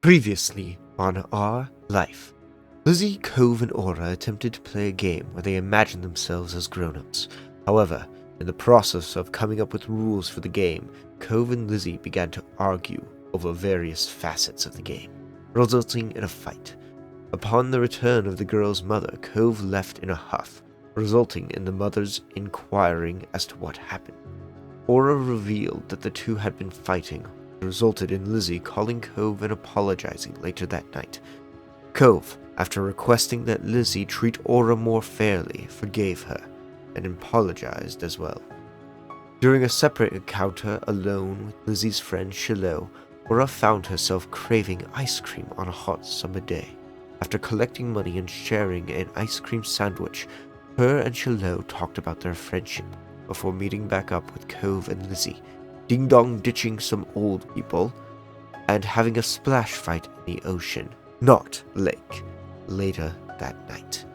Previously on Our Life, Lizzie, Cove, and Aura attempted to play a game where they imagined themselves as grown-ups. However, in the process of coming up with rules for the game, Cove and Lizzie began to argue over various facets of the game, resulting in a fight. Upon the return of the girl's mother, Cove left in a huff, resulting in the mother's inquiring as to what happened. Aura revealed that the two had been fighting, resulted in Lizzie calling Cove and apologizing later that night. Cove, after requesting that Lizzie treat Aura more fairly, forgave her, and apologized as well. During a separate encounter alone with Lizzie's friend Shiloh, Aura found herself craving ice cream on a hot summer day. After collecting money and sharing an ice cream sandwich, her and Shiloh talked about their friendship before meeting back up with Cove and Lizzie, ding-dong ditching some old people, and having a splash fight in the ocean, not lake, later that night.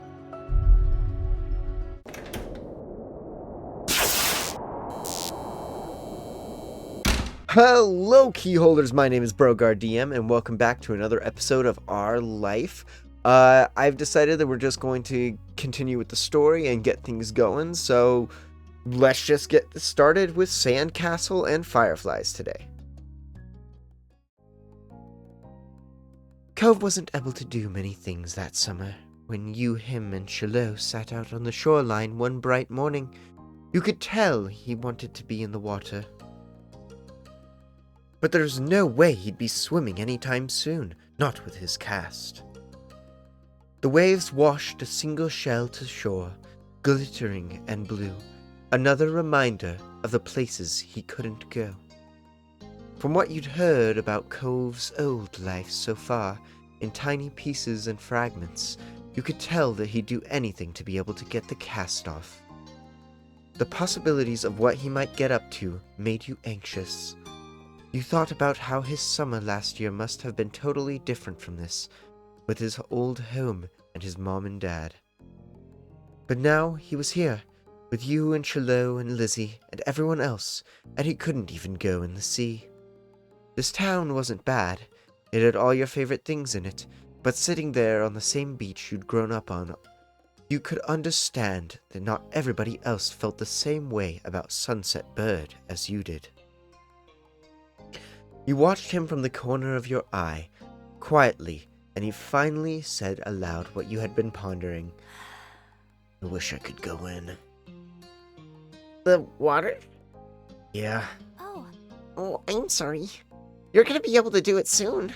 Hello, keyholders. My name is Brogar DM, and welcome back to another episode of Our Life. I've decided that we're just going to continue with the story and get things going, so let's just get started with Sandcastle and Fireflies today. Cove wasn't able to do many things that summer. When you, him, and Shiloh sat out on the shoreline one bright morning, you could tell he wanted to be in the water. But there's no way he'd be swimming anytime soon, not with his cast. The waves washed a single shell to shore, glittering and blue, another reminder of the places he couldn't go. From what you'd heard about Cove's old life so far, in tiny pieces and fragments, you could tell that he'd do anything to be able to get the cast off. The possibilities of what he might get up to made you anxious. You thought about how his summer last year must have been totally different from this, with his old home and his mom and dad. But now he was here, with you and Shiloh and Lizzie and everyone else, and he couldn't even go in the sea. This town wasn't bad. It had all your favorite things in it, but sitting there on the same beach you'd grown up on, you could understand that not everybody else felt the same way about Sunset Bird as you did. You watched him from the corner of your eye, quietly, and he finally said aloud what you had been pondering. I wish I could go in. The water? Yeah. Oh, I'm sorry. You're gonna be able to do it soon.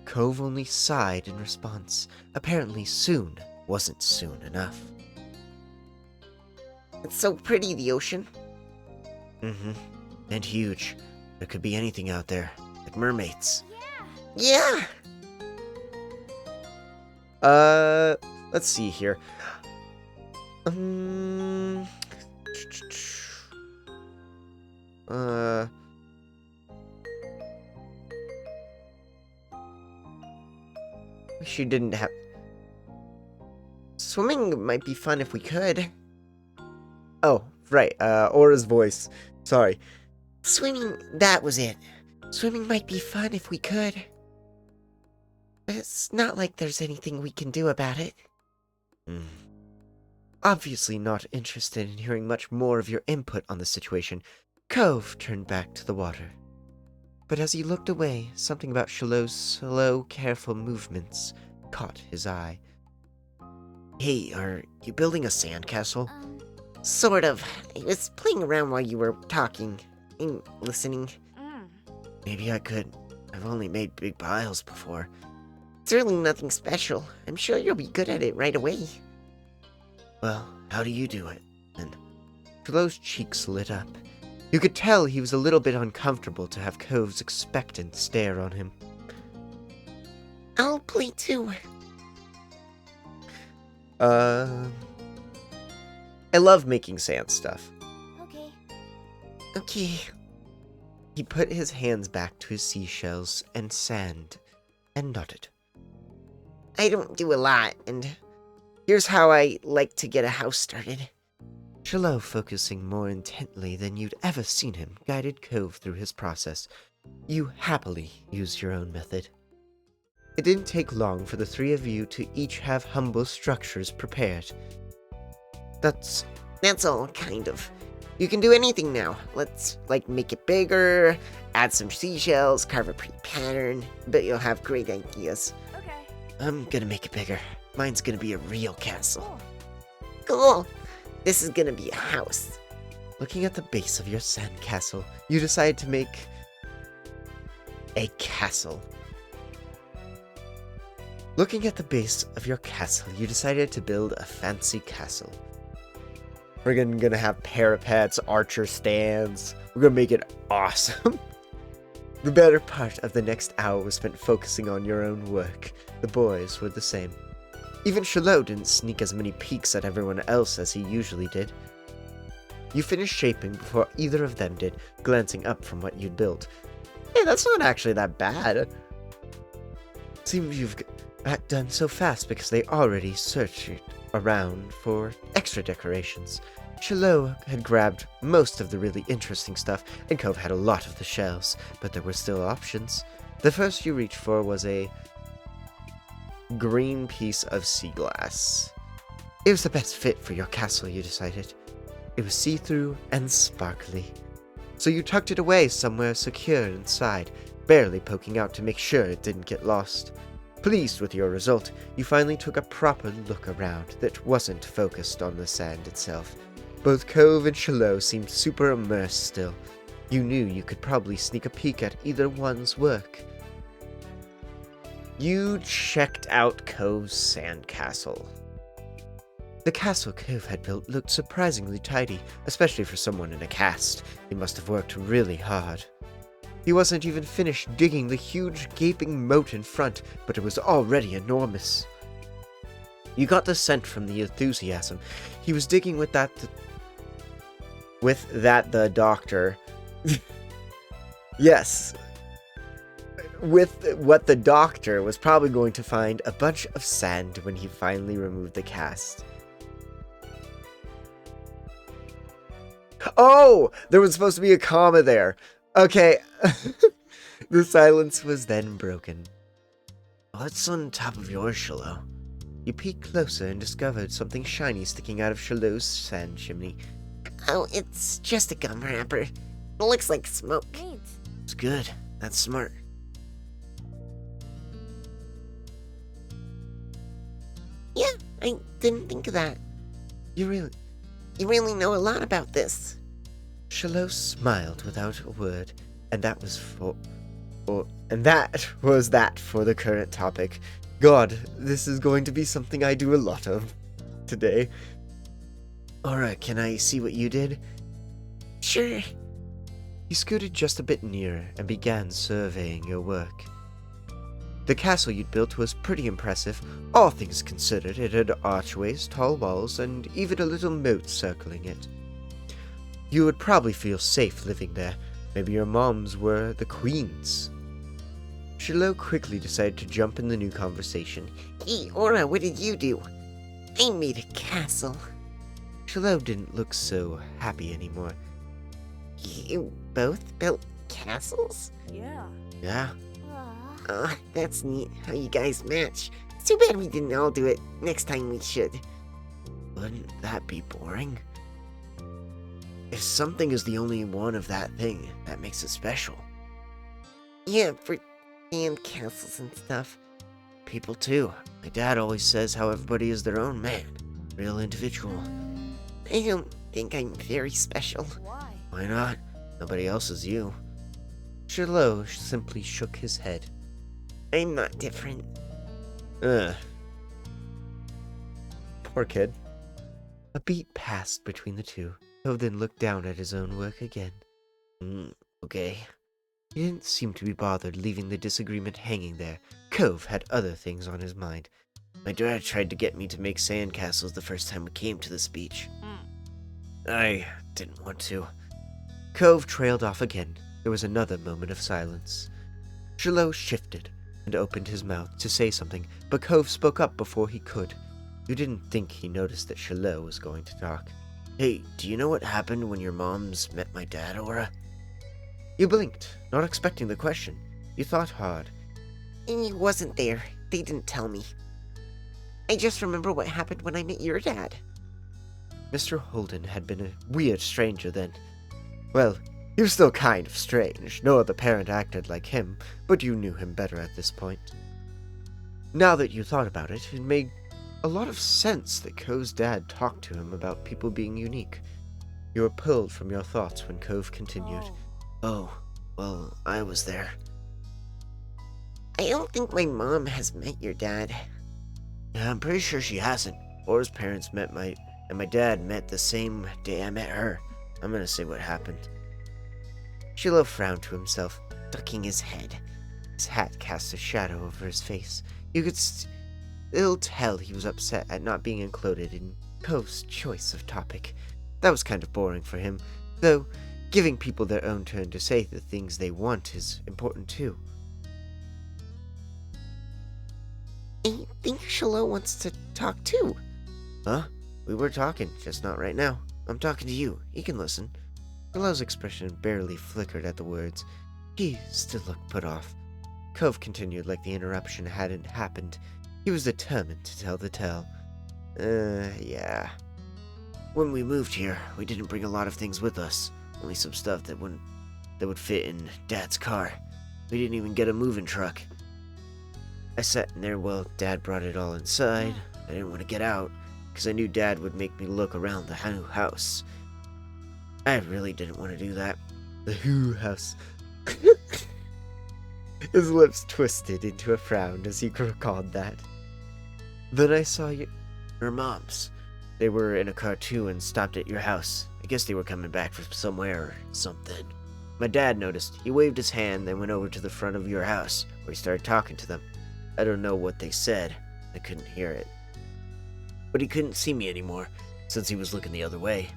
Cove only sighed in response. Apparently soon wasn't soon enough. It's so pretty, the ocean. Mm-hmm. And huge. There could be anything out there, like mermaids. Yeah! Let's see here. She didn't have... Swimming might be fun if we could. Oh, right, Aura's voice. Sorry. Swimming, that was it. Swimming might be fun if we could. But it's not like there's anything we can do about it. Obviously not interested in hearing much more of your input on the situation, Cove turned back to the water. But as he looked away, something about Shiloh's slow, careful movements caught his eye. Hey, are you building a sandcastle? Sort of. I was playing around while you were talking. I'm listening. Maybe I could. I've only made big piles before. It's really nothing special. I'm sure you'll be good at it right away. Well, how do you do it? And Shiloh's cheeks lit up. You could tell he was a little bit uncomfortable to have Cove's expectant stare on him. I'll play too. I love making sand stuff. Okay. He put his hands back to his seashells and sand, and nodded. I don't do a lot, and here's how I like to get a house started. Shiloh, focusing more intently than you'd ever seen him, guided Cove through his process. You happily used your own method. It didn't take long for the three of you to each have humble structures prepared. That's all, kind of. You can do anything now. Let's, make it bigger, add some seashells, carve a pretty pattern. Bet you'll have great ideas. Okay. I'm gonna make it bigger. Mine's gonna be a real castle. Cool. Cool! This is gonna be a house. Looking at the base of your sand castle, you decide to make a castle. Looking at the base of your castle, you decided to build a fancy castle. We're gonna have parapets, archer stands. We're gonna make it awesome. The better part of the next hour was spent focusing on your own work. The boys were the same. Even Shiloh didn't sneak as many peeks at everyone else as he usually did. You finished shaping before either of them did, glancing up from what you'd built. Hey, that's not actually that bad. Seems you've done so fast because they already searched around for extra decorations. Shiloh had grabbed most of the really interesting stuff, and Cove had a lot of the shells, but there were still options. The first you reached for was a green piece of sea glass. It was the best fit for your castle, you decided. It was see-through and sparkly. So you tucked it away somewhere secure inside, barely poking out to make sure it didn't get lost. Pleased with your result, you finally took a proper look around that wasn't focused on the sand itself. Both Cove and Shiloh seemed super immersed still. You knew you could probably sneak a peek at either one's work. You checked out Cove's sandcastle. The castle Cove had built looked surprisingly tidy, especially for someone in a cast. He must have worked really hard. He wasn't even finished digging the huge gaping moat in front, but it was already enormous. You got the scent from the enthusiasm. He was digging with that the doctor... Yes. With what the doctor was probably going to find a bunch of sand when he finally removed the cast. Oh! There was supposed to be a comma there. Okay. The silence was then broken. What's on top of yours, Shiloh? You peeked closer and discovered something shiny sticking out of Shiloh's sand chimney. Oh, it's just a gum wrapper. It looks like smoke. Neat. It's good. That's smart. Yeah, I didn't think of that. You really know a lot about this. Shiloh smiled without a word, and that was that for the current topic. God, this is going to be something I do a lot of today. Alright, can I see what you did? Sure. He scooted just a bit nearer and began surveying your work. The castle you'd built was pretty impressive. All things considered, it had archways, tall walls, and even a little moat circling it. You would probably feel safe living there. Maybe your moms were the queens. Shiloh quickly decided to jump in the new conversation. Hey, Aura, what did you do? I made a castle. Shiloh didn't look so happy anymore. You both built castles? Yeah. Yeah? Aw. Oh, that's neat how you guys match. It's too bad we didn't all do it. Next time we should. Wouldn't that be boring? If something is the only one of that thing, that makes it special. Yeah, for and castles and stuff. People too. My dad always says how everybody is their own man. Real individual. I don't think I'm very special. Why? Why not? Nobody else is you. Shiloh simply shook his head. I'm not different. Ugh. Poor kid. A beat passed between the two. Cove then looked down at his own work again. Okay. He didn't seem to be bothered leaving the disagreement hanging there. Cove had other things on his mind. My dad tried to get me to make sandcastles the first time we came to this beach. I didn't want to. Cove trailed off again. There was another moment of silence. Shiloh shifted and opened his mouth to say something, but Cove spoke up before he could. You didn't think he noticed that Shiloh was going to talk. Hey, do you know what happened when your moms met my dad, Aura? You blinked, not expecting the question. You thought hard. He wasn't there. They didn't tell me. I just remember what happened when I met your dad. Mr. Holden had been a weird stranger then. Well, he was still kind of strange. No other parent acted like him, but you knew him better at this point. Now that you thought about it, it made a lot of sense that Cove's dad talked to him about people being unique. You were pulled from your thoughts when Cove continued. Oh, well, I was there. I don't think my mom has met your dad. Yeah, I'm pretty sure she hasn't. Ora's parents met and my dad met the same day I met her. I'm gonna say what happened. Shiloh frowned to himself, ducking his head. His hat cast a shadow over his face. You could still tell he was upset at not being included in Cove's choice of topic. That was kind of boring for him, though giving people their own turn to say the things they want is important too. I think Shiloh wants to talk too. Huh? We were talking, just not right now. I'm talking to you. He can listen. Shiloh's expression barely flickered at the words. He still looked put off. Cove continued like the interruption hadn't happened. He was determined to tell the tale. Yeah. When we moved here, we didn't bring a lot of things with us. Only some stuff that would fit in Dad's car. We didn't even get a moving truck. I sat in there while Dad brought it all inside. I didn't want to get out, because I knew Dad would make me look around the new house. I really didn't want to do that. The Who house. His lips twisted into a frown as he recalled that. Then I saw your moms. They were in a car too and stopped at your house. I guess they were coming back from somewhere or something. My dad noticed. He waved his hand, then went over to the front of your house, where he started talking to them. I don't know what they said. I couldn't hear it. But he couldn't see me anymore, since he was looking the other way.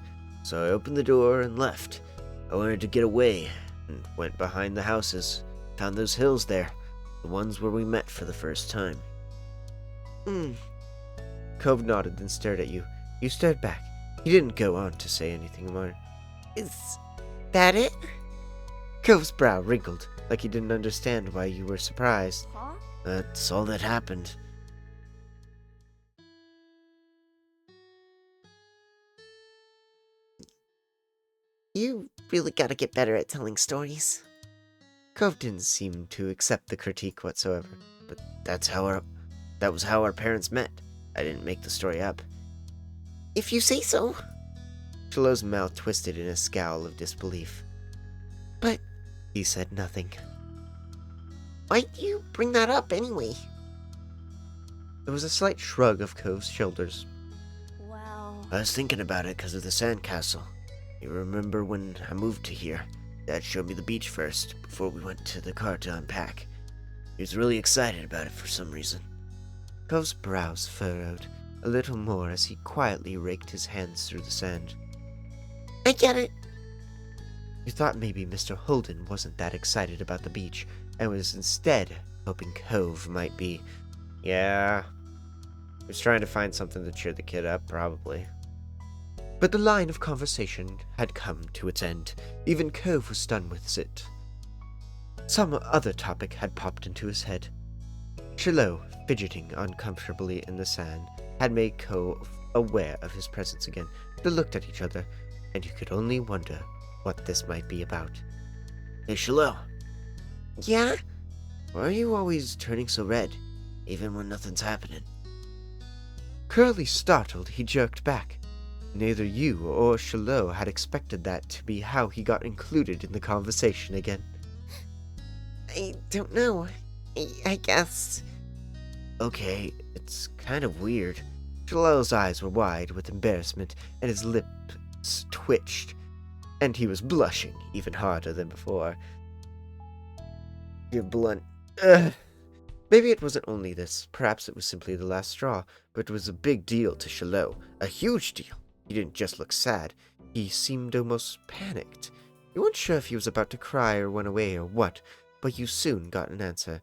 So I opened the door and left. I wanted to get away, and went behind the houses. Found those hills there, the ones where we met for the first time. Cove nodded and stared at you. You stared back. He didn't go on to say anything more. Is that it? Cove's brow wrinkled, like he didn't understand why you were surprised. Huh? That's all that happened. You really gotta get better at telling stories. Cove didn't seem to accept the critique whatsoever, but that was how our parents met. I didn't make the story up. If you say so. Shiloh's mouth twisted in a scowl of disbelief. But he said nothing. Why'd you bring that up anyway? There was a slight shrug of Cove's shoulders. Well, I was thinking about it because of the sandcastle. You remember when I moved to here? Dad showed me the beach first, before we went to the car to unpack. He was really excited about it for some reason. Cove's brows furrowed a little more as he quietly raked his hands through the sand. I get it. You thought maybe Mr. Holden wasn't that excited about the beach, and was instead hoping Cove might be. Yeah. He was trying to find something to cheer the kid up, probably. But the line of conversation had come to its end. Even Cove was done with it. Some other topic had popped into his head. Shiloh, fidgeting uncomfortably in the sand, had made Cove aware of his presence again. They looked at each other, and you could only wonder what this might be about. Hey, Shiloh. Yeah? Why are you always turning so red, even when nothing's happening? Curly startled, he jerked back. Neither you or Shiloh had expected that to be how he got included in the conversation again. I don't know. I guess. Okay, it's kind of weird. Shiloh's eyes were wide with embarrassment, and his lips twitched, and he was blushing even harder than before. You're blunt. Ugh. Maybe it wasn't only this. Perhaps it was simply the last straw, but it was a big deal to Shiloh. A huge deal. He didn't just look sad. He seemed almost panicked. You weren't sure if he was about to cry or run away or what, but you soon got an answer.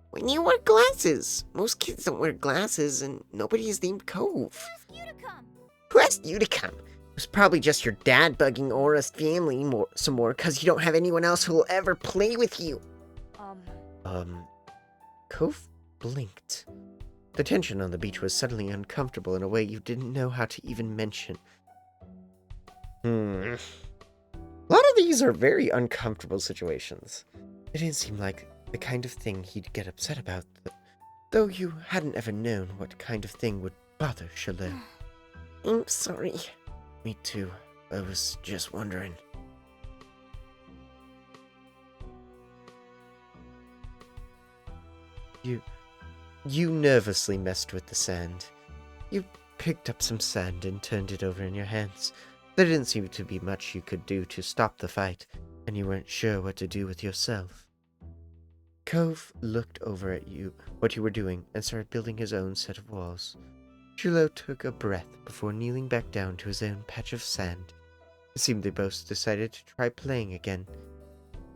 When you wear glasses. Most kids don't wear glasses, and nobody is named Cove. who asked you to come? Who asked you to come? It was probably just your dad bugging Aura's family some more because you don't have anyone else who will ever play with you. Cove blinked. The tension on the beach was suddenly uncomfortable in a way you didn't know how to even mention. A lot of these are very uncomfortable situations. It didn't seem like the kind of thing he'd get upset about, though you hadn't ever known what kind of thing would bother Shalot. I'm sorry. Me too. I was just wondering. You nervously messed with the sand. You picked up some sand and turned it over in your hands. There didn't seem to be much you could do to stop the fight, and you weren't sure what to do with yourself. Cove looked over at what you were doing, and started building his own set of walls. Shalot took a breath before kneeling back down to his own patch of sand. It seemed they both decided to try playing again.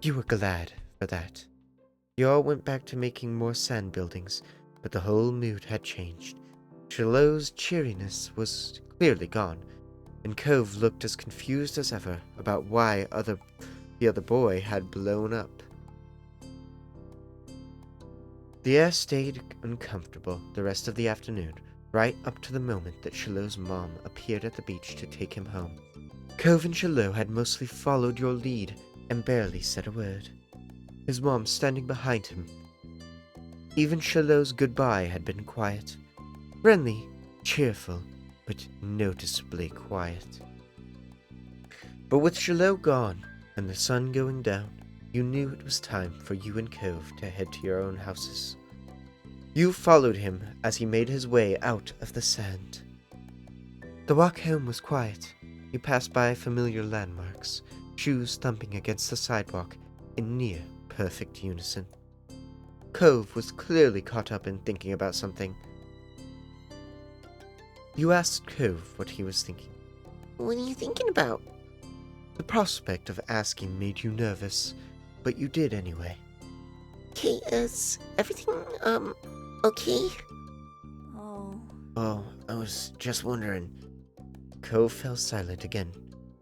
You were glad for that. You all went back to making more sand buildings, but the whole mood had changed. Shalot's cheeriness was clearly gone, and Cove looked as confused as ever about why the other boy had blown up. The air stayed uncomfortable the rest of the afternoon, right up to the moment that Shalot's mom appeared at the beach to take him home. Cove and Shalot had mostly followed your lead and barely said a word, his mom standing behind him. Even Shalot's goodbye had been quiet, friendly, cheerful, but noticeably quiet. But with Shalot gone and the sun going down, you knew it was time for you and Cove to head to your own houses. You followed him as he made his way out of the sand. The walk home was quiet. You passed by familiar landmarks, shoes thumping against the sidewalk in near perfect unison. Cove was clearly caught up in thinking about something. You asked Cove what he was thinking. What are you thinking about? The prospect of asking made you nervous, but you did anyway. Okay, is everything, okay? Oh, I was just wondering. Cove fell silent again,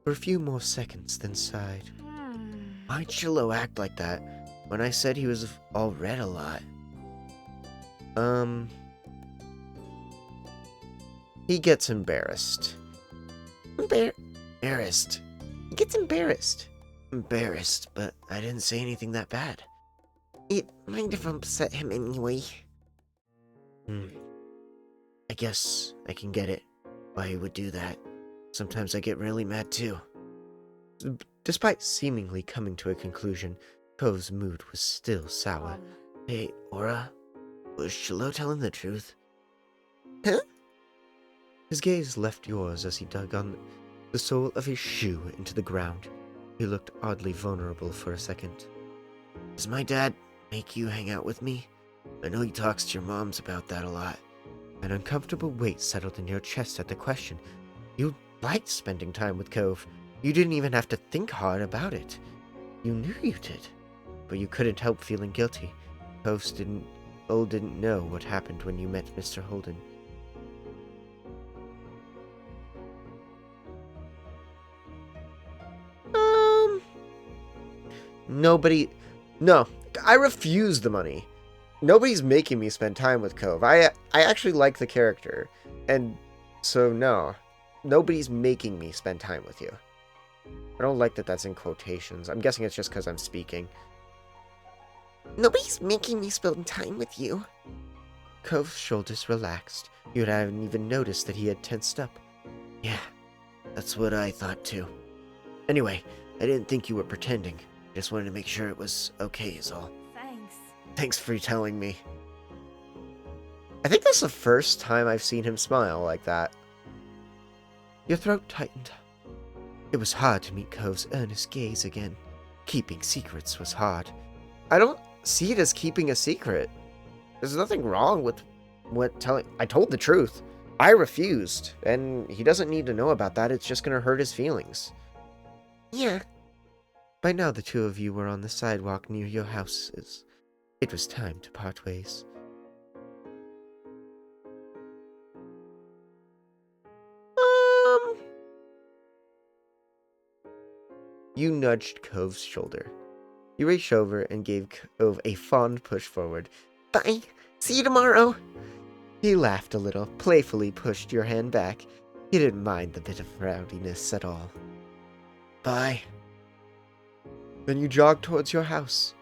for a few more seconds, then sighed. Why'd Shalot act like that when I said he was all red a lot? He gets embarrassed. Embarrassed? He gets embarrassed. Embarrassed, but I didn't say anything that bad. It might have upset him anyway. I guess I can get it, why he would do that. Sometimes I get really mad too. Despite seemingly coming to a conclusion, Cove's mood was still sour. Hey, Aura, was Shalot telling the truth? Huh? His gaze left yours as he dug on the sole of his shoe into the ground. He looked oddly vulnerable for a second. Does my dad make you hang out with me? I know he talks to your moms about that a lot. An uncomfortable weight settled in your chest at the question. You liked spending time with Cove. You didn't even have to think hard about it. You knew you did, but you couldn't help feeling guilty. Cove didn't know what happened when you met Mr. Holden. No, I refuse the money. Nobody's making me spend time with Cove. I actually like the character, and so no, nobody's making me spend time with you. I don't like that that's in quotations. I'm guessing it's just because I'm speaking. Nobody's making me spend time with you. Cove's shoulders relaxed. You hadn't even noticed that he had tensed up. Yeah, that's what I thought too. Anyway, I didn't think you were pretending. Just wanted to make sure it was okay is all. Thanks for telling me. I think that's the first time I've seen him smile like that. Your throat tightened. It was hard to meet Cove's earnest gaze again. Keeping secrets was hard. I don't see it as keeping a secret. There's nothing wrong with I told the truth. I refused, and he doesn't need to know about that. It's just gonna hurt his feelings. Yeah. By now the two of you were on the sidewalk near your houses. It was time to part ways. You nudged Cove's shoulder. You reached over and gave Cove a fond push forward. Bye. See you tomorrow. He laughed a little, playfully pushed your hand back. He didn't mind the bit of rowdiness at all. Bye. Then you jogged towards your house.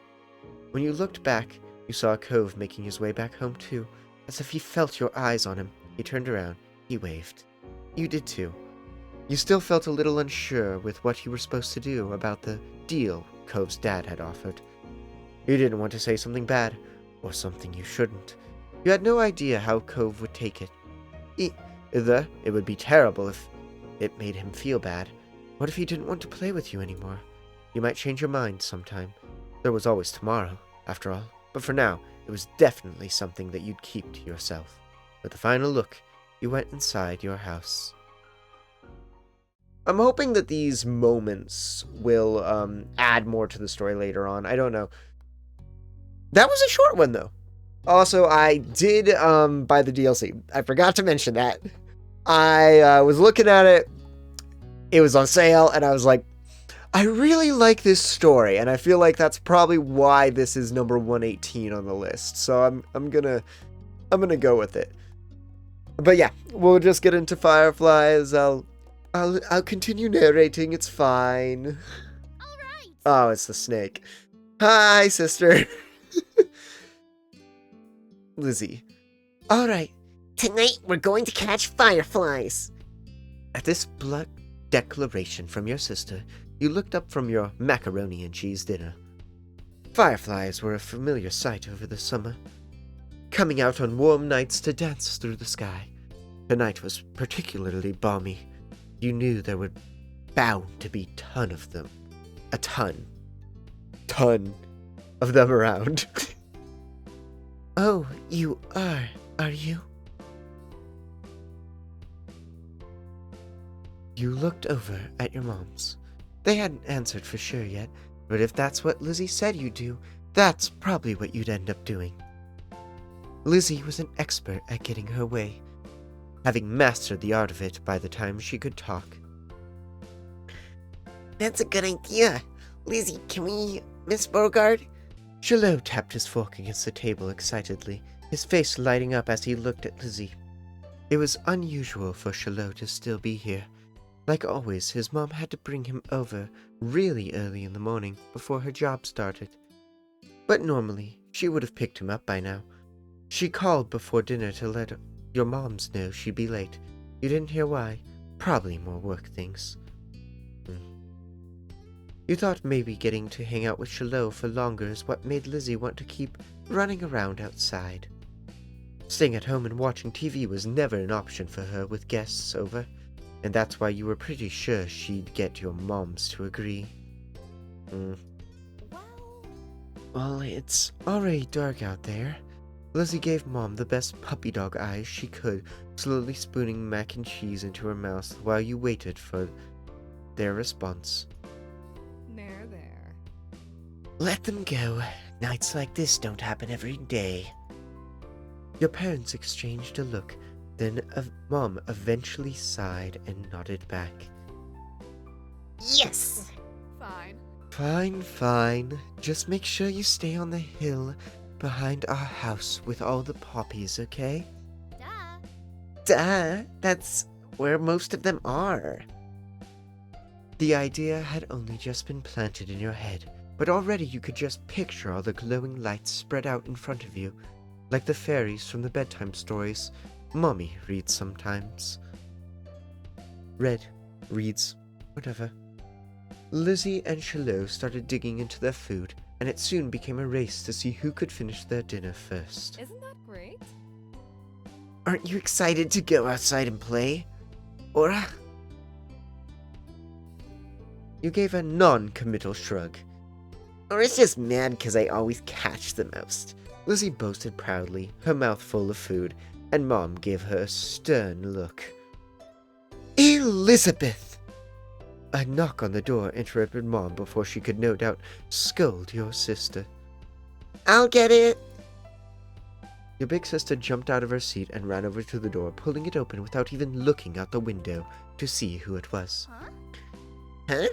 When you looked back, you saw Cove making his way back home too. As if he felt your eyes on him, he turned around. He waved. You did too. You still felt a little unsure with what you were supposed to do about the deal Cove's dad had offered. You didn't want to say something bad, or something you shouldn't. You had no idea how Cove would take it. Either it would be terrible if it made him feel bad. What if he didn't want to play with you anymore? You might change your mind sometime. There was always tomorrow, after all. But for now, it was definitely something that you'd keep to yourself. With a final look, you went inside your house. I'm hoping that these moments will add more to the story later on. I don't know. That was a short one, though. Also, I did buy the DLC. I forgot to mention that. I was looking at it. It was on sale, and I was like, I really like this story, and I feel like that's probably why this is number 118 on the list. So I'm gonna go with it. But yeah, we'll just get into Fireflies. I'll continue narrating. It's fine. All right. Oh, it's the snake. Hi, sister. Lizzie. All right. Tonight we're going to catch fireflies. At this blunt declaration from your sister, you looked up from your macaroni and cheese dinner. Fireflies were a familiar sight over the summer, coming out on warm nights to dance through the sky. Tonight was particularly balmy. You knew there were bound to be ton of them. A ton of them around. Oh, you are you? You looked over at your mom's. They hadn't answered for sure yet, but if that's what Lizzie said you'd do, that's probably what you'd end up doing. Lizzie was an expert at getting her way, having mastered the art of it by the time she could talk. That's a good idea. Lizzie, can we, Miss Beauregard? Shalot tapped his fork against the table excitedly, his face lighting up as he looked at Lizzie. It was unusual for Shalot to still be here. Like always, his mom had to bring him over really early in the morning before her job started. But normally, she would have picked him up by now. She called before dinner to let your moms know she'd be late. You didn't hear why. Probably more work things. You thought maybe getting to hang out with Shalot for longer is what made Lizzie want to keep running around outside. Staying at home and watching TV was never an option for her with guests over, and that's why you were pretty sure she'd get your moms to agree. Well, it's already dark out there. Lizzie gave Mom the best puppy dog eyes she could, slowly spooning mac and cheese into her mouth while you waited for their response. There. Let them go. Nights like this don't happen every day. Your parents exchanged a look, then Mom eventually sighed and nodded back. Yes! Fine. Just make sure you stay on the hill behind our house with all the poppies, okay? Duh, that's where most of them are. The idea had only just been planted in your head, but already you could just picture all the glowing lights spread out in front of you, like the fairies from the bedtime stories Mommy reads sometimes. Reads, whatever. Lizzie and Shalot started digging into their food, and it soon became a race to see who could finish their dinner first. Isn't that great? Aren't you excited to go outside and play? Aura? You gave a non-committal shrug. Aura's just mad because I always catch the most. Lizzie boasted proudly, her mouth full of food, and Mom gave her a stern look. Elizabeth! A knock on the door interrupted Mom before she could no doubt scold your sister. I'll get it. Your big sister jumped out of her seat and ran over to the door, pulling it open without even looking out the window to see who it was. Huh?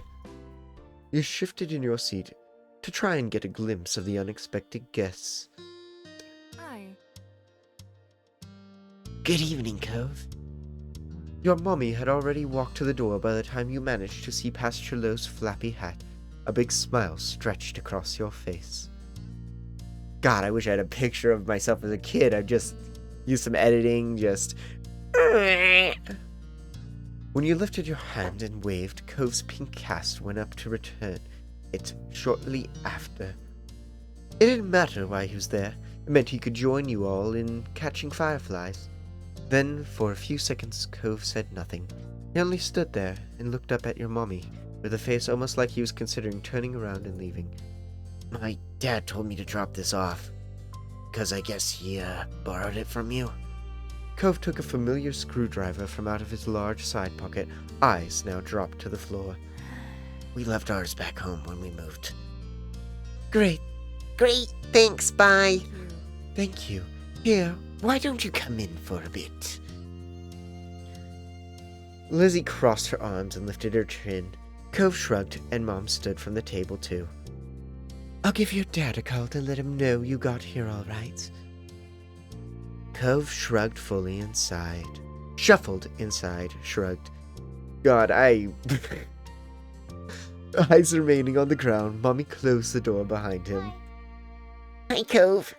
You shifted in your seat to try and get a glimpse of the unexpected guests. Good evening, Cove. Your mommy had already walked to the door by the time you managed to see past Shiloh's flappy hat. A big smile stretched across your face. God, I wish I had a picture of myself as a kid. I'd just use some editing, just... When you lifted your hand and waved, Cove's pink cast went up to return it shortly after. It didn't matter why he was there. It meant he could join you all in catching fireflies. Then, for a few seconds, Cove said nothing. He only stood there and looked up at your mommy, with a face almost like he was considering turning around and leaving. My dad told me to drop this off, 'cause I guess he, borrowed it from you. Cove took a familiar screwdriver from out of his large side pocket. Eyes now dropped to the floor. We left ours back home when we moved. Great. Great, thanks, bye. Thank you. Here. Why don't you come in for a bit? Lizzie crossed her arms and lifted her chin. Cove shrugged, and Mom stood from the table too. I'll give your dad a call to let him know you got here all right. Cove shrugged fully and sighed. Shuffled inside, shrugged. God, Eyes remaining on the ground, Mommy closed the door behind him. Hi, Cove.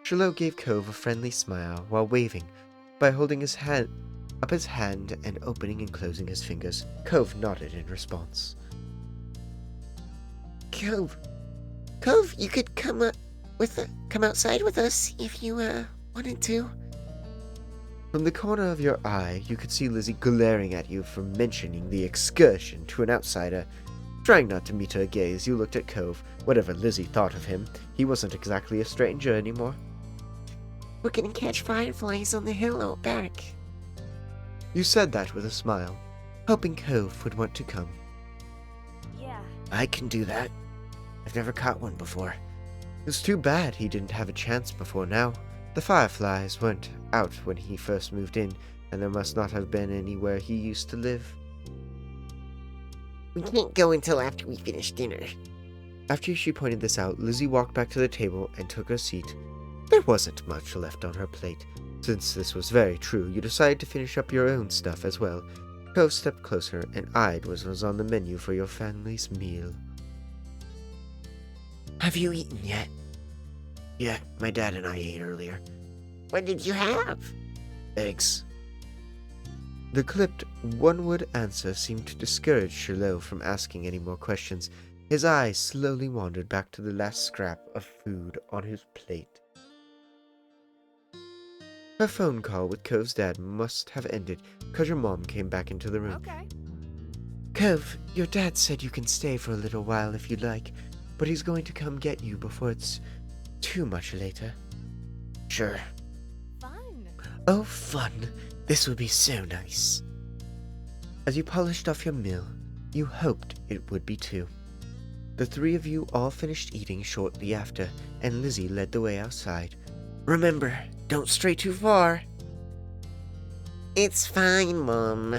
Shiloh gave Cove a friendly smile while waving by holding his hand and opening and closing his fingers. Cove nodded in response. Cove, you could come outside with us if you wanted to. From the corner of your eye, you could see Lizzie glaring at you for mentioning the excursion to an outsider. Trying not to meet her gaze, you looked at Cove. Whatever Lizzie thought of him, he wasn't exactly a stranger anymore. We're gonna catch fireflies on the hill out back. You said that with a smile, hoping Cove would want to come. Yeah. I can do that. I've never caught one before. It's too bad he didn't have a chance before now. The fireflies weren't out when he first moved in, and there must not have been any where he used to live. We can't go until after we finish dinner. After she pointed this out, Lizzie walked back to the table and took her seat. There wasn't much left on her plate. Since this was very true, you decided to finish up your own stuff as well. Cove stepped closer and eyed what was on the menu for your family's meal. Have you eaten yet? Yeah, my dad and I ate earlier. What did you have? Eggs. The clipped, one-word answer seemed to discourage Shiloh from asking any more questions. His eyes slowly wandered back to the last scrap of food on his plate. Her phone call with Cove's dad must have ended, because your mom came back into the room. Okay. Cove, your dad said you can stay for a little while if you'd like, but he's going to come get you before it's too much later. Sure. Fun. Oh, fun. This would be so nice. As you polished off your meal, you hoped it would be too. The three of you all finished eating shortly after, and Lizzie led the way outside. Remember, don't stray too far. It's fine, Mom.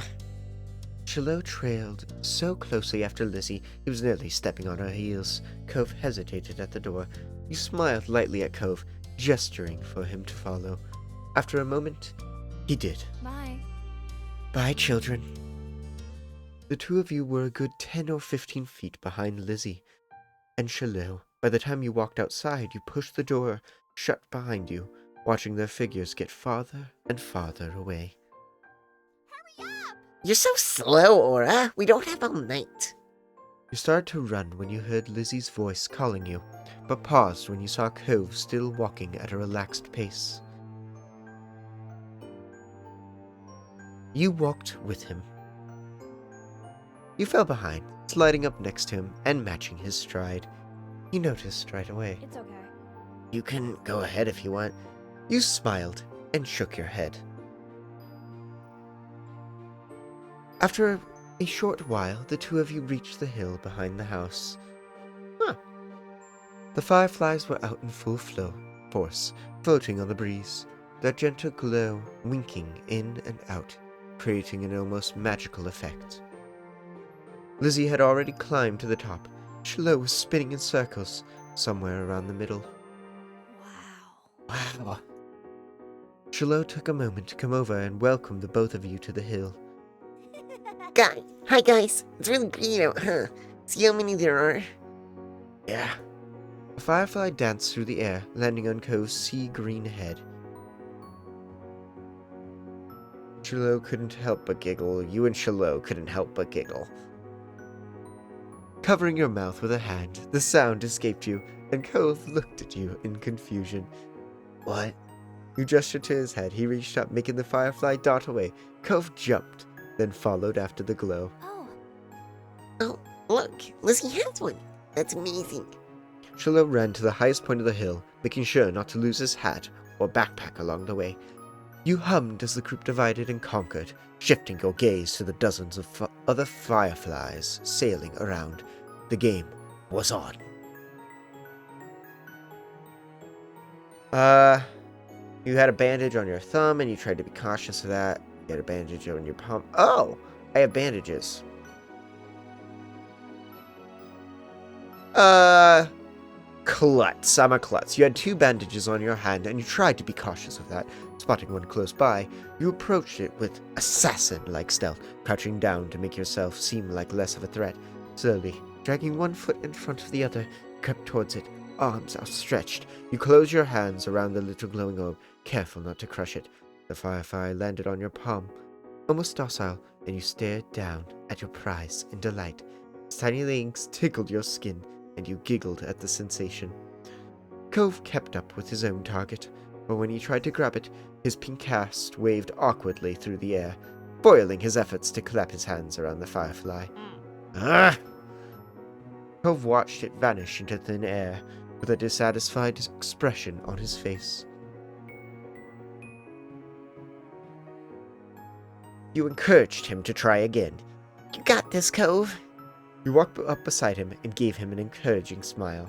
Shiloh trailed so closely after Lizzie, he was nearly stepping on her heels. Cove hesitated at the door. You smiled lightly at Cove, gesturing for him to follow. After a moment, he did. Bye. Bye, children. The two of you were a good 10 or 15 feet behind Lizzie and Shiloh. By the time you walked outside, you pushed the door shut behind you, watching their figures get farther and farther away. You're so slow, Aura. We don't have all night. You started to run when you heard Lizzie's voice calling you, but paused when you saw Cove still walking at a relaxed pace. You walked with him. You fell behind, sliding up next to him and matching his stride. He noticed right away. It's okay. You can go ahead if you want. You smiled and shook your head. After a short while, the two of you reached the hill behind the house. The fireflies were out in full force, floating on the breeze, their gentle glow winking in and out, creating an almost magical effect. Lizzie had already climbed to the top. Shiloh was spinning in circles, somewhere around the middle. Wow. Wow. Chilo took a moment to come over and welcome the both of you to the hill. Hi guys. It's really great out, huh? See how many there are? Yeah. A firefly danced through the air, landing on Ko's sea green head. Chilo couldn't help but giggle. You and Chilo couldn't help but giggle. Covering your mouth with a hand, the sound escaped you, and Cove looked at you in confusion. What? You gestured to his head. He reached up, making the firefly dart away. Cove jumped, then followed after the glow. Oh, Look, Lizzie has one. That's amazing. Chilo ran to the highest point of the hill, making sure not to lose his hat or backpack along the way. You hummed as the group divided and conquered, shifting your gaze to the dozens of other fireflies sailing around. The game was on. You had a bandage on your thumb and you tried to be cautious of that. You had a bandage on your palm. Oh, I have bandages. Klutz. I'm a klutz. You had 2 bandages on your hand and you tried to be cautious of that. Spotting one close by, you approached it with assassin-like stealth, crouching down to make yourself seem like less of a threat. Slowly, dragging one foot in front of the other, you crept towards it, arms outstretched. You closed your hands around the little glowing orb, careful not to crush it. The firefly landed on your palm, almost docile, and you stared down at your prize in delight. Its tiny legs tickled your skin, and you giggled at the sensation. Cove kept up with his own target, but when he tried to grab it, his pink cast waved awkwardly through the air, foiling his efforts to clap his hands around the firefly. Ah! Cove watched it vanish into thin air, with a dissatisfied expression on his face. You encouraged him to try again. You got this, Cove. You walked up beside him and gave him an encouraging smile.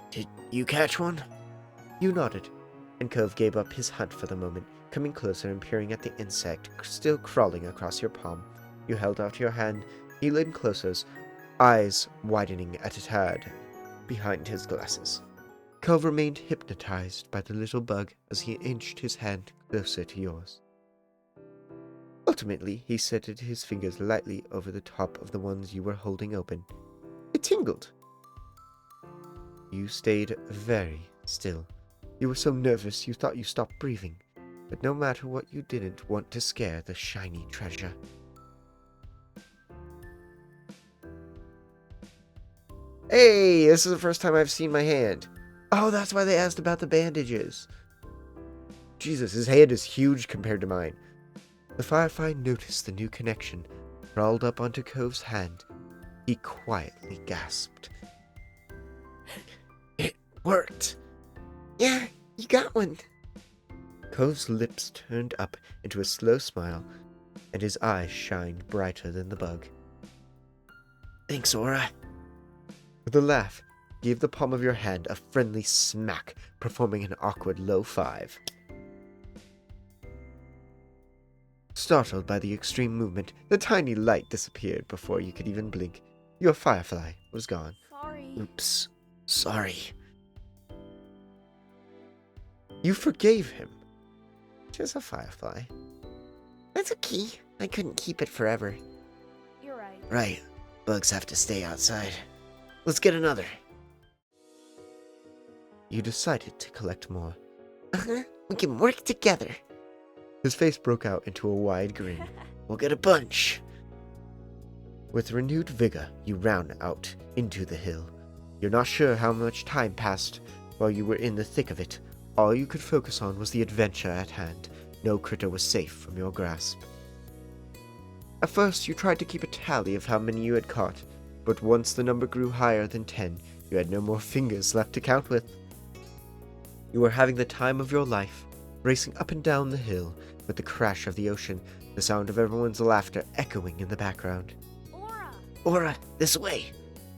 Did you catch one? You nodded, and Cove gave up his hunt for the moment, coming closer and peering at the insect still crawling across your palm. You held out your hand. He leaned closer, eyes widening at it had behind his glasses. Cove remained hypnotized by the little bug as he inched his hand closer to yours. Ultimately, he set his fingers lightly over the top of the ones you were holding open. It tingled. You stayed very still. You were so nervous you thought you stopped breathing, but no matter what, you didn't want to scare the shiny treasure. Hey, this is the first time I've seen my hand. Oh, that's why they asked about the bandages. Jesus, his hand is huge compared to mine. The firefly noticed the new connection, crawled up onto Cove's hand. He quietly gasped. It worked! Yeah, you got one. Cove's lips turned up into a slow smile, and his eyes shined brighter than the bug. Thanks, Aura. With a laugh, he gave the palm of your hand a friendly smack, performing an awkward low 5. Startled by the extreme movement, the tiny light disappeared before you could even blink. Your firefly was gone. sorry. Oops. Sorry. You forgave him. Just a firefly. That's okay. I couldn't keep it forever. You're right. Right. Bugs have to stay outside. Let's get another. You decided to collect more. Uh-huh. We can work together. His face broke out into a wide grin. We'll get a bunch. With renewed vigor, you ran out into the hill. You're not sure how much time passed while you were in the thick of it. All you could focus on was the adventure at hand. No critter was safe from your grasp. At first, you tried to keep a tally of how many you had caught, but once the number grew higher than 10, you had no more fingers left to count with. You were having the time of your life, racing up and down the hill with the crash of the ocean, the sound of everyone's laughter echoing in the background. Aura! Aura, this way!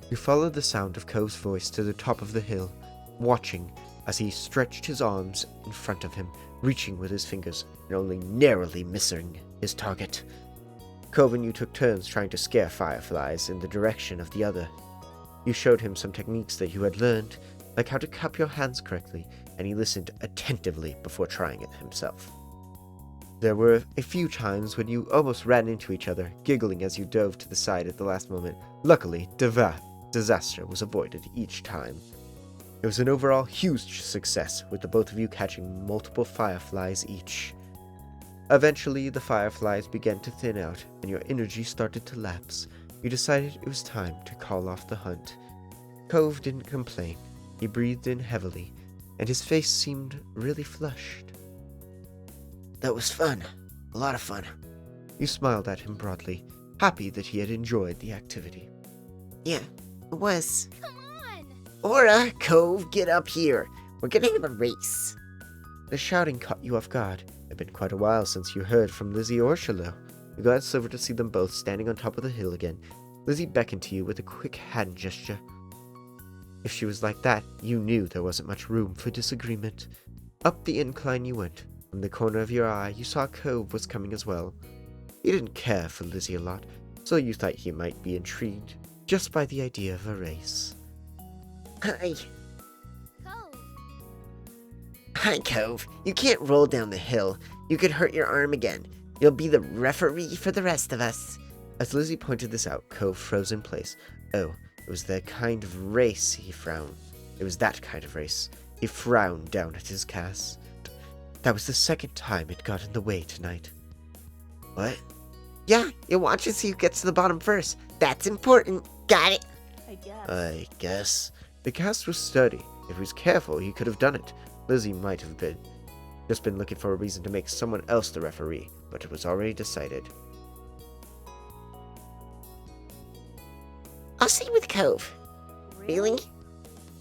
You followed the sound of Cove's voice to the top of the hill, watching as he stretched his arms in front of him, reaching with his fingers and only narrowly missing his target. Cove and you took turns trying to scare fireflies in the direction of the other. You showed him some techniques that you had learned, like how to cup your hands correctly and he listened attentively before trying it himself. There were a few times when you almost ran into each other, giggling as you dove to the side at the last moment. Luckily, disaster was avoided each time. It was an overall huge success, with the both of you catching multiple fireflies each. Eventually, the fireflies began to thin out, and your energy started to lapse. You decided it was time to call off the hunt. Cove didn't complain. He breathed in heavily, and his face seemed really flushed. That was fun. A lot of fun. You smiled at him broadly, happy that he had enjoyed the activity. Yeah, it was. Come on! Aura, Cove, get up here. We're gonna have a race. The shouting caught you off guard. It had been quite a while since you heard from Lizzie or Shiloh. You glanced over to see them both standing on top of the hill again. Lizzie beckoned to you with a quick hand gesture. If she was like that, you knew there wasn't much room for disagreement. Up the incline you went. From the corner of your eye, you saw Cove was coming as well. He didn't care for Lizzie a lot, so you thought he might be intrigued just by the idea of a race. Hi. Cove! Hi, Cove. You can't roll down the hill. You could hurt your arm again. You'll be the referee for the rest of us. As Lizzie pointed this out, Cove froze in place. Oh, it was that kind of race, he frowned. It was that kind of race. He frowned down at his cast. That was the second time it got in the way tonight. What? Yeah, you'll watch and see who gets to the bottom first. That's important. Got it? I guess. The cast was sturdy. If he was careful, he could have done it. Lizzie might have just been looking for a reason to make someone else the referee, but it was already decided. I'll stay with Cove. Really?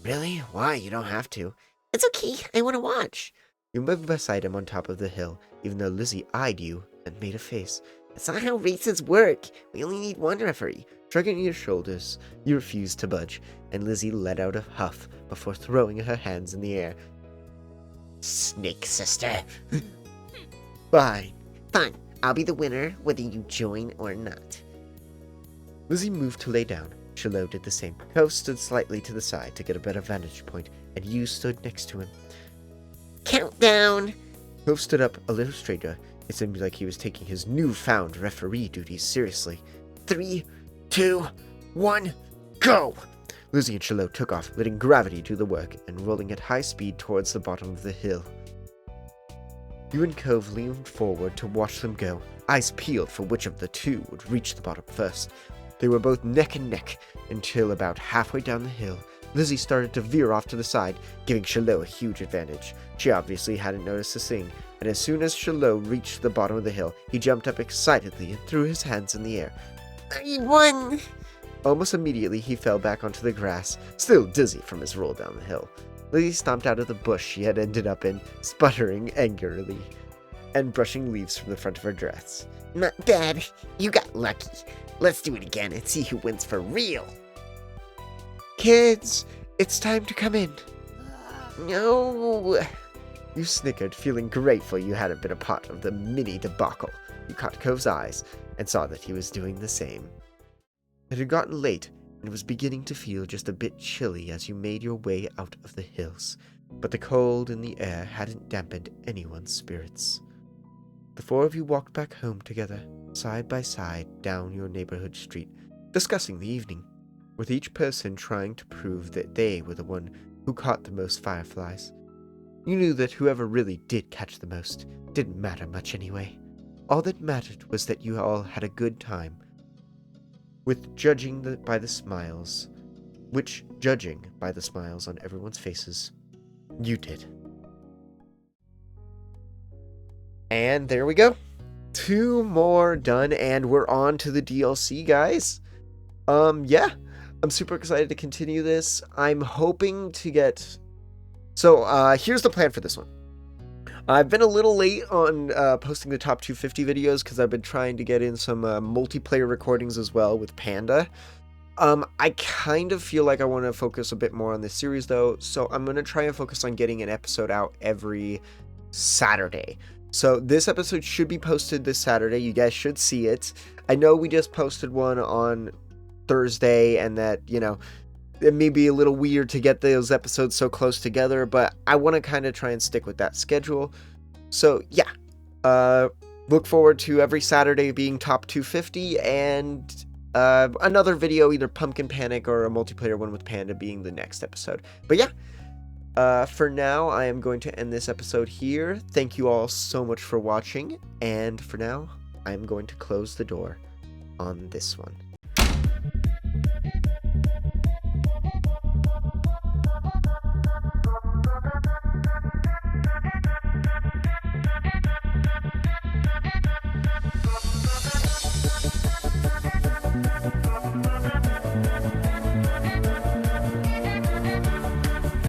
Really? Why? You don't have to. It's okay. I want to watch. You moved beside him on top of the hill, even though Lizzie eyed you and made a face. That's not how races work. We only need one referee. Shrugging your shoulders, you refused to budge, and Lizzie let out a huff before throwing her hands in the air. Snake sister. Fine. Fine. I'll be the winner, whether you join or not. Lizzie moved to lay down. Shiloh did the same. Cove stood slightly to the side to get a better vantage point, and you stood next to him. Countdown. Cove stood up a little straighter. It seemed like he was taking his newfound referee duties seriously. 3, 2, 1, go! Lizzie and Shiloh took off, letting gravity do the work and rolling at high speed towards the bottom of the hill. You and Cove leaned forward to watch them go, eyes peeled for which of the two would reach the bottom first. They were both neck and neck until about halfway down the hill. Lizzie started to veer off to the side, giving Shiloh a huge advantage. She obviously hadn't noticed a thing, and as soon as Shiloh reached the bottom of the hill, he jumped up excitedly and threw his hands in the air. I won! Almost immediately, he fell back onto the grass, still dizzy from his roll down the hill. Lizzie stomped out of the bush she had ended up in, sputtering angrily, and brushing leaves from the front of her dress. Not bad. You got lucky. Let's do it again and see who wins for real. Kids, it's time to come in. No. You snickered, feeling grateful you hadn't been a part of the mini debacle. You caught Cove's eyes and saw that he was doing the same. It had gotten late, and it was beginning to feel just a bit chilly as you made your way out of the hills, but the cold in the air hadn't dampened anyone's spirits. The four of you walked back home together, side by side down your neighborhood street, discussing the evening, with each person trying to prove that they were the one who caught the most fireflies. You knew that whoever really did catch the most didn't matter much anyway. All that mattered was that you all had a good time, judging by the smiles on everyone's faces, you did. And there we go. 2 more done, and we're on to the DLC, guys. Yeah, I'm super excited to continue this. I'm hoping to get... So, here's the plan for this one. I've been a little late on posting the top 250 videos because I've been trying to get in some multiplayer recordings as well with Panda. I kind of feel like I want to focus a bit more on this series, though, so I'm going to try and focus on getting an episode out every Saturday. So this episode should be posted this Saturday. You guys should see it. I know we just posted one on Thursday, and that, it may be a little weird to get those episodes so close together, but I want to kind of try and stick with that schedule. So yeah, look forward to every Saturday being top 250 and another video, either Pumpkin Panic or a multiplayer one with Panda being the next episode. But yeah, for now, I am going to end this episode here. Thank you all so much for watching, and for now, I'm going to close the door on this one.